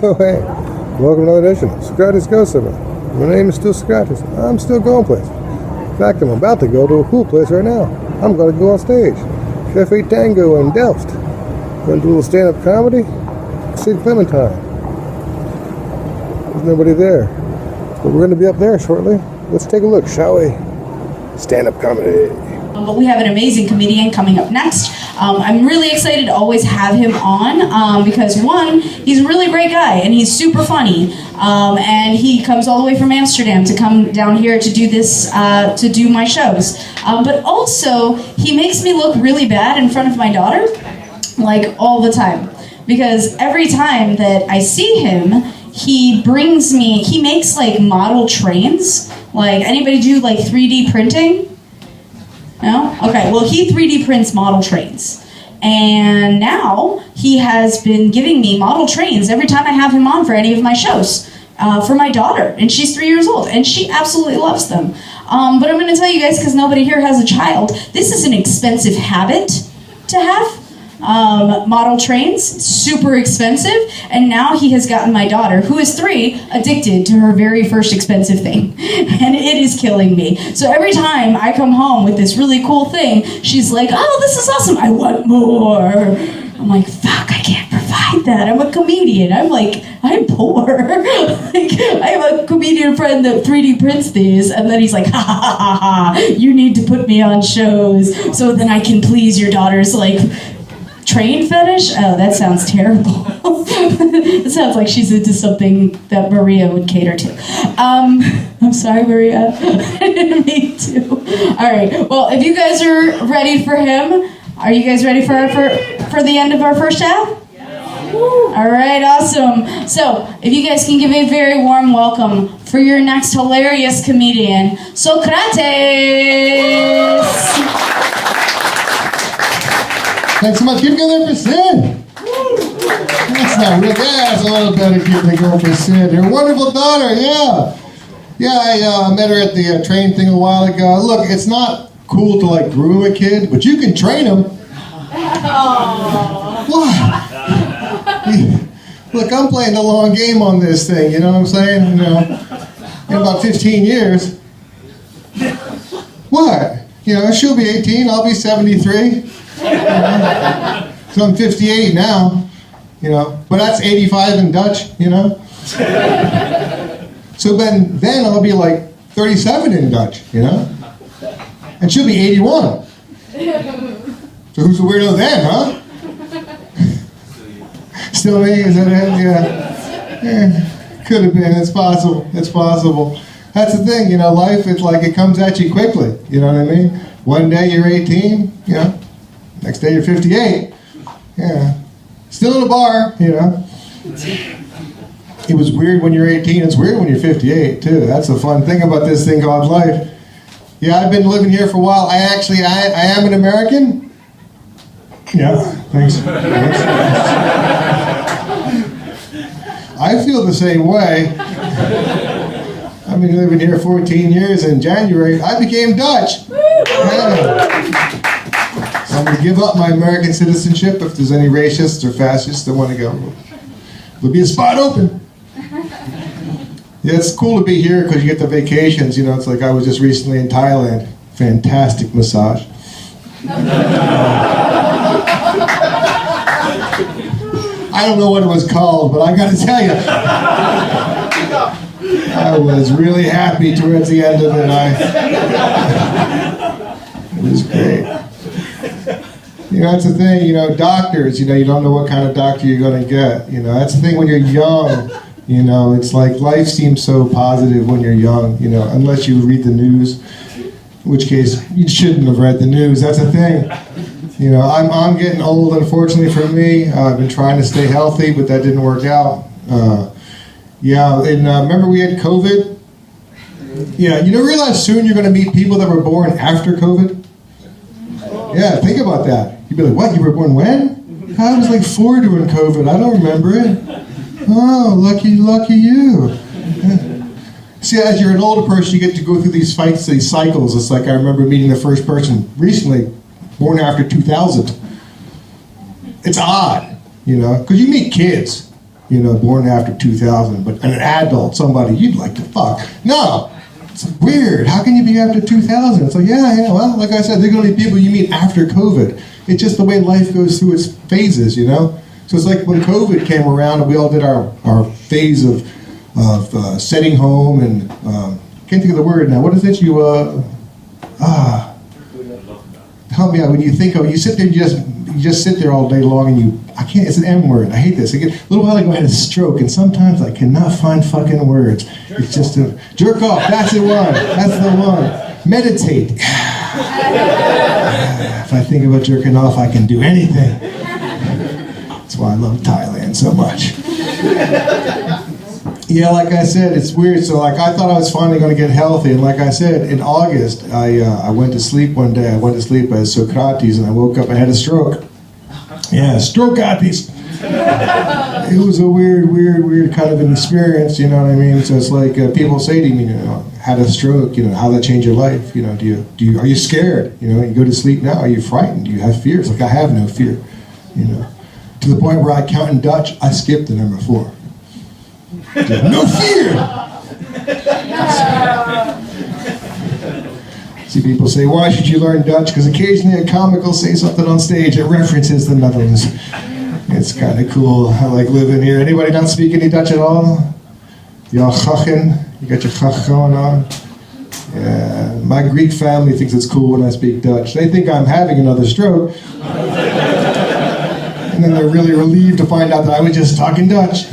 Oh, hey, welcome to another edition of Socrates Goes Somewhere. My name is still Socrates. I'm still going places. In fact, I'm about to go to a cool place right now. I'm going to go on stage. Café Tango in Delft. Going to do a little stand-up comedy. St. Clementine. There's nobody there. But we're going to be up there shortly. Let's take a look, shall we? Stand-up comedy. But we have an amazing comedian coming up next. I'm really excited to always have him on because one, he's a really great guy and he's super funny. And he comes all the way from Amsterdam to come down here to do this, to do my shows. But also, he makes me look really bad in front of my daughter, like all the time. Because every time that I see him, he makes like model trains. Like, anybody do like 3D printing? No? Okay, well, he 3D prints model trains. And now he has been giving me model trains every time I have him on for any of my shows for my daughter. And she's 3 years old, and she absolutely loves them. But I'm going to tell you guys, because nobody here has a child, this is an expensive habit to have. Model trains, super expensive, and now he has gotten my daughter, who is 3, addicted to her very first expensive thing, and it is killing me. So every time I come home with this really cool thing, she's like, oh, this is awesome, I want more. I'm like, fuck, I can't provide that. I'm a comedian. I'm poor. Like, I have a comedian friend that 3D prints these, and then he's like, ha ha ha ha, you need to put me on shows so then I can please your daughter's, like, train fetish? Oh, that sounds terrible. It sounds like she's into something that Maria would cater to. I'm sorry, Maria. I didn't mean to. All right. Well, if you guys are ready for him, are you guys ready for the end of our first half? Yeah. All right. Awesome. So, if you guys can give a very warm welcome for your next hilarious comedian, Socrates. Thanks so much. Keep going for Sid. That's not real. That's a little better. Keep going for Sid. Your wonderful daughter, yeah. Yeah, I met her at the train thing a while ago. Look, it's not cool to like groom a kid, but you can train him. What? Look, I'm playing the long game on this thing. You know what I'm saying? You know, in about 15 years. What? You know, she'll be 18. I'll be 73. So I'm 58 now, you know, but that's 85 in Dutch, you know. So then I'll be like 37 in Dutch, you know, and she'll be 81. So who's the weirdo then, huh? Still me? Is that it? Yeah. Could have been. It's possible. It's possible. That's the thing, you know. Life, it's like it comes at you quickly. You know what I mean? One day you're 18, you know. Next day you're 58. Yeah. Still in a bar, you know. It was weird when you're 18. It's weird when you're 58, too. That's the fun thing about this thing called life. Yeah, I've been living here for a while. I am an American. Yeah, thanks. I feel the same way. I've been living here 14 years. In January, I became Dutch. Yeah. So I'm going to give up my American citizenship if there's any racists or fascists that want to go. There'll be a spot open. Yeah, it's cool to be here because you get the vacations. You know, it's like I was just recently in Thailand. Fantastic massage. I don't know what it was called, but I got to tell you, I was really happy towards the end of the night. It was great. You know, that's the thing, you know, doctors, you know, you don't know what kind of doctor you're going to get. You know, that's the thing when you're young, you know, it's like life seems so positive when you're young, you know, unless you read the news, in which case you shouldn't have read the news. That's the thing. You know, I'm getting old, unfortunately for me. I've been trying to stay healthy, but that didn't work out. Yeah, and remember we had COVID? Yeah, you don't realize soon you're going to meet people that were born after COVID? Yeah, think about that. You'd be like, what, you were born when? I was like 4 during COVID, I don't remember it. Oh, lucky you. Yeah. See, as you're an older person, you get to go through these fights, these cycles. It's like I remember meeting the first person recently, born after 2000. It's odd, you know, because you meet kids. born after 2000, but an adult, somebody you'd like to fuck. No, it's weird. How can you be after 2000? It's like, yeah, well, like I said, there are going to be people you meet after COVID. It's just the way life goes through its phases, So it's like when COVID came around and we all did our phase of setting home and, can't think of the word now. What is it? Help me out. When you think of, you sit there, you just sit there all day long and it's an M word. I hate this. A little while ago I had a stroke and sometimes I cannot find fucking words. It's just a, jerk off, that's the one. That's the one. Meditate. If I think about jerking off, I can do anything. That's why I love Thailand so much. Yeah, like I said, it's weird. So I thought I was finally going to get healthy. And like I said, in August, I went to sleep one day. I went to sleep as Socrates and I woke up and had a stroke. Yeah, Strokates. It was a weird kind of an experience, you know what I mean? So it's like people say to me, had a stroke, how did that change your life? Are you scared? You go to sleep now, are you frightened? Do you have fears? Like I have no fear, To the point where I count in Dutch, I skipped the number 4. No fear! See, people say, why should you learn Dutch? Because occasionally a comic will say something on stage that references the Netherlands. It's kind of cool. I like living here. Anybody not speak any Dutch at all? Y'all gachen? You got your gach going on? Yeah. My Greek family thinks it's cool when I speak Dutch. They think I'm having another stroke. And then they're really relieved to find out that I was just talking Dutch,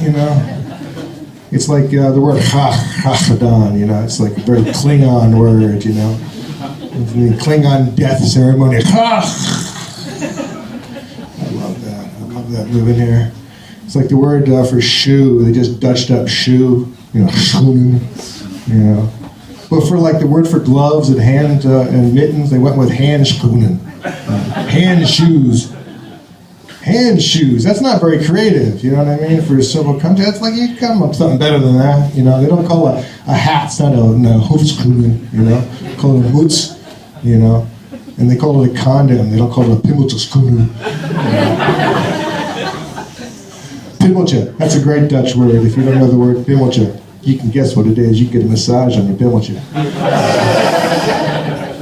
It's like the word gedaan, It's like a very Klingon word, The Klingon death ceremony. I love that living here. It's like the word for shoe. They just Dutched up shoe, schoenen, But for like the word for gloves and hand and mittens, they went with handschoenen, hand shoes. Hand shoes. That's not very creative, you know what I mean? For a civil country, that's like you come up with something better than that. They don't call a hat. It's not a hoofdschoenen, Call it a hoots, And they call it a condom. They don't call it a pimmeltjeschoenen. Pimmeltje. That's a great Dutch word. If you don't know the word pimmeltje, you can guess what it is. You can get a massage on your pimmeltje.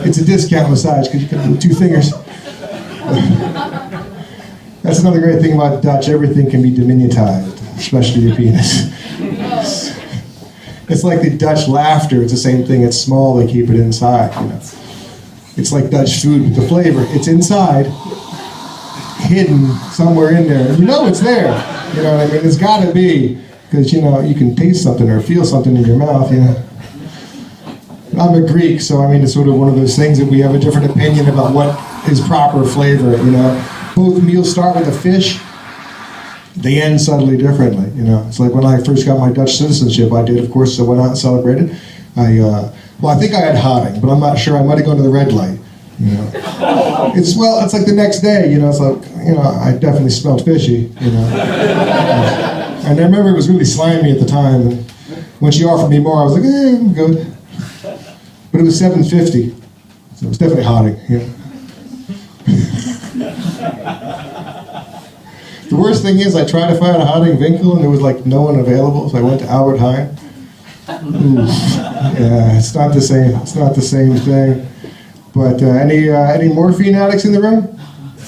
It's a discount massage because you can do 2 fingers. That's another great thing about Dutch. Everything can be diminutized, especially your penis. It's like the Dutch laughter. It's the same thing. It's small. They keep it inside. It's like Dutch food. The flavor, it's inside, hidden somewhere in there. It's there. You know what I mean? It's got to be because you can taste something or feel something in your mouth. I'm a Greek, so it's sort of one of those things that we have a different opinion about what is proper flavor. Both meals start with a fish, they end subtly differently, It's like when I first got my Dutch citizenship, I did, of course, I went out and celebrated. I think I had hodding, but I'm not sure. I might have gone to the red light, It's like the next day, It's like, I definitely smelled fishy, And I remember it was really slimy at the time, and when she offered me more, I was like, I'm good. But it was $7.50, so it was definitely hodding, The worst thing is I tried to find a hodding winkel and there was like no one available, so I went to Albert Heijn. Yeah, it's not the same. It's not the same thing. But any morphine addicts in the room?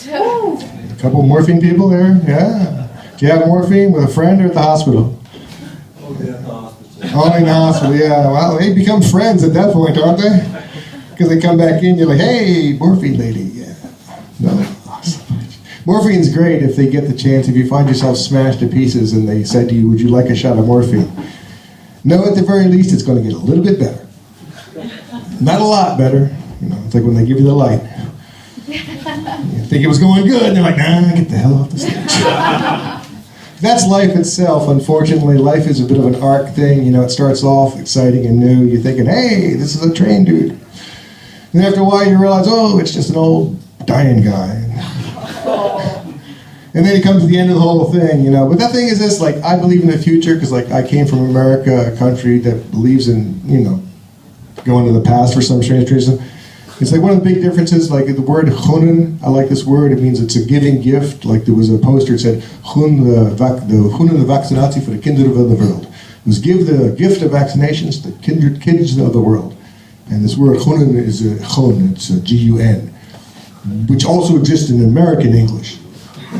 A couple morphine people there? Yeah. Do you have morphine with a friend or at the hospital? Only at the hospital. Only in the hospital, yeah. Well, they become friends at that point, aren't they? Because they come back in, you're like, hey, morphine lady. Yeah. No. Morphine's great if they get the chance, if you find yourself smashed to pieces and they said to you, would you like a shot of morphine? No, at the very least, it's going to get a little bit better. Not a lot better. It's like when they give you the light. You think it was going good, and they're like, nah, get the hell off the stage. That's life itself. Unfortunately, life is a bit of an arc thing. It starts off exciting and new. You're thinking, hey, this is a train dude. And after a while, you realize, oh, it's just an old dying guy. And then it comes to the end of the whole thing, But that thing is this, I believe in the future because, I came from America, a country that believes in, going to the past for some strange reason. It's like one of the big differences, like the word gunnen, I like this word, it means it's a giving gift. Like there was a poster that said, gun de vaccinatie voor de kinderen van de wereld. It was give the gift of vaccinations to kids of the world. And this word gunnen is gun, it's G-U-N, which also exists in American English.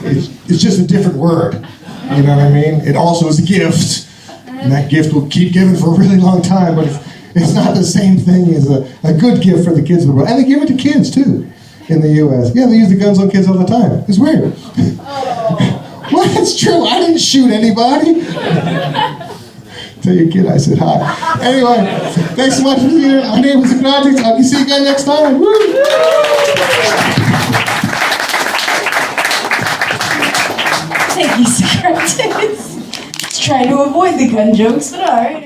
It's just a different word, you know what I mean? It also is a gift, and that gift will keep giving for a really long time, but it's not the same thing as a good gift for the kids of the world. And they give it to kids, too, in the U.S. Yeah, they use the guns on kids all the time. It's weird. Well, it's true. I didn't shoot anybody. Tell your kid I said hi. Anyway, thanks so much for being here. My name is Socrates. I'll see you again next time. Woo! Thank you, Socrates. Trying to avoid the gun jokes, but alright.